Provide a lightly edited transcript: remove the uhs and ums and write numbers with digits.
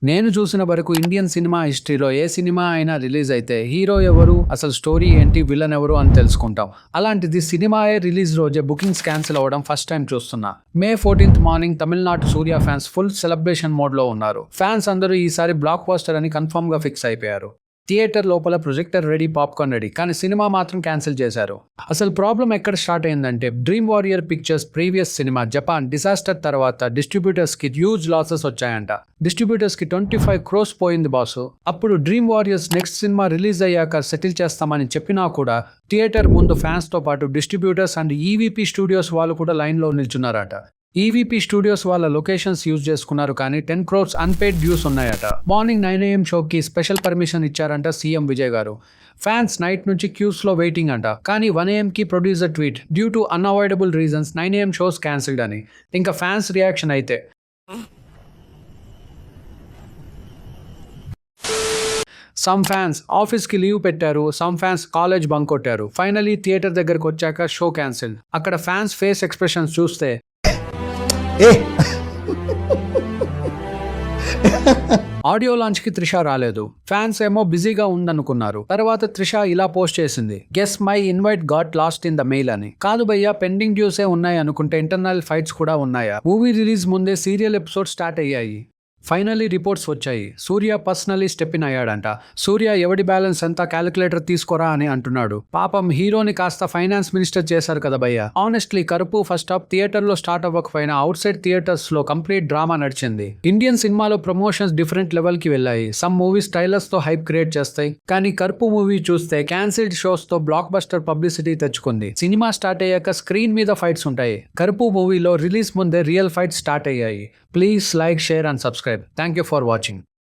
నేను చూసిన వరకు ఇండియన్ సినిమా హిస్టరీలో ఏ సినిమా అయినా రిలీజ్ అయితే హీరో ఎవరు, అసలు స్టోరీ ఏంటి, విలన్ ఎవరు అని తెలుసుకుంటాం. అలాంటిది సినిమాయే రిలీజ్ రోజే బుకింగ్స్ క్యాన్సిల్ అవ్వడం ఫస్ట్ టైం చూస్తున్నా. May 14th మార్నింగ్ తమిళనాడు సూర్య ఫ్యాన్స్ ఫుల్ సెలబ్రేషన్ మోడ్లో ఉన్నారు. ఫ్యాన్స్ అందరూ ఈసారి బ్లాక్ బస్టర్ అని కన్ఫర్మ్గా ఫిక్స్ అయిపోయారు. థియేటర్ లోపల ప్రొజెక్టర్ రెడీ, పాప్కార్న్ రెడీ, కానీ సినిమా మాత్రం క్యాన్సిల్ చేశారు. అసలు ప్రాబ్లం ఎక్కడ స్టార్ట్ అయిందంటే, dream warrior pictures previous cinema Japan disaster తర్వాత డిస్ట్రిబ్యూటర్స్కి హ్యూజ్ లాసెస్ వచ్చాయంట. డిస్ట్రిబ్యూటర్స్కి 25 crores పోయింది బాసు. అప్పుడు dream warriors next cinema release అయ్యాక సెటిల్ చేస్తామని చెప్పినా కూడా థియేటర్ ముందు ఫ్యాన్స్తో పాటు డిస్ట్రిబ్యూటర్స్ అండ్ ఈవీపీ స్టూడియోస్ వాళ్ళు కూడా లైన్లో నిల్చున్నారట. ఈవీపీ స్టూడియోస్ వాళ్ళ లొకేషన్స్ యూజ్ చేసుకున్నారు, కానీ 10 crores అన్పెయిడ్ డ్యూస్ ఉన్నాయట. మార్నింగ్ 9 AM షోకి స్పెషల్ పర్మిషన్ ఇచ్చారంట సీఎం విజయ్ గారు. ఫ్యాన్స్ నైట్ నుంచి క్యూస్లో వెయిటింగ్ అంట. కానీ 1 AMకి producer tweet, due to unavoidable reasons 9 AM shows cancelled అని. ఇంకా ఫ్యాన్స్ రియాక్షన్ అయితే, సమ్ ఫ్యాన్స్ ఆఫీస్కి లీవ్ పెట్టారు, సమ్ ఫ్యాన్స్ కాలేజ్ బంక్ కొట్టారు. ఫైనలీ థియేటర్ దగ్గరకు వచ్చాక షో క్యాన్సిల్. అక్కడ ఫ్యాన్స్ ఫేస్ ఎక్స్ప్రెషన్స్ చూస్తే ఆడియో లాంచ్కి త్రిష రాలేదు. ఫ్యాన్స్ ఏమో బిజీగా ఉందనుకున్నారు. తర్వాత త్రిష ఇలా పోస్ట్ చేసింది, guess my invite got last in the mail అని. కాదు భయ్యా, పెండింగ్ డ్యూసే ఉన్నాయి అనుకుంటే ఇంటర్నల్ ఫైట్స్ కూడా ఉన్నాయా? మూవీ రిలీజ్ ముందే సీరియల్ ఎపిసోడ్ స్టార్ట్ అయ్యాయి. ఫైనలీ రిపోర్ట్స్ వచ్చాయి. సూర్య పర్సనలీ స్టెప్ ఇన్ అయ్యాడంట. సూర్య ఎవడి బ్యాలెన్స్ ఎంత క్యాలిక్యులేటర్ తీసుకోరా అని అంటున్నాడు. పాపం హీరోని కాస్త ఫైనాన్స్ మినిస్టర్ చేశారు కదా భయ్య. ఆనెస్ట్లీ కరుపు ఫస్ట్ హాఫ్ థియేటర్లో స్టార్ట్ అవ్వకపోయినా అవుట్ సైడ్ థియేటర్స్ లో కంప్లీట్ డ్రామా నడిచింది. ఇండియన్ సినిమాలో ప్రమోషన్స్ డిఫరెంట్ లెవెల్ కి వెళ్ళాయి. సమ్ మూవీస్ ట్రైలర్స్ తో హైప్ క్రియేట్ చేస్తాయి, కానీ కరుపు మూవీ చూస్తే క్యాన్సిల్డ్ షోస్ తో బ్లాక్ బస్టర్ పబ్లిసిటీ తెచ్చుకుంది. సినిమా స్టార్ట్ అయ్యాక స్క్రీన్ మీద ఫైట్స్ ఉంటాయి. కరుపు మూవీలో రిలీజ్ ముందే రియల్ ఫైట్స్ స్టార్ట్ అయ్యాయి. Please like, share and subscribe. Thank you for watching.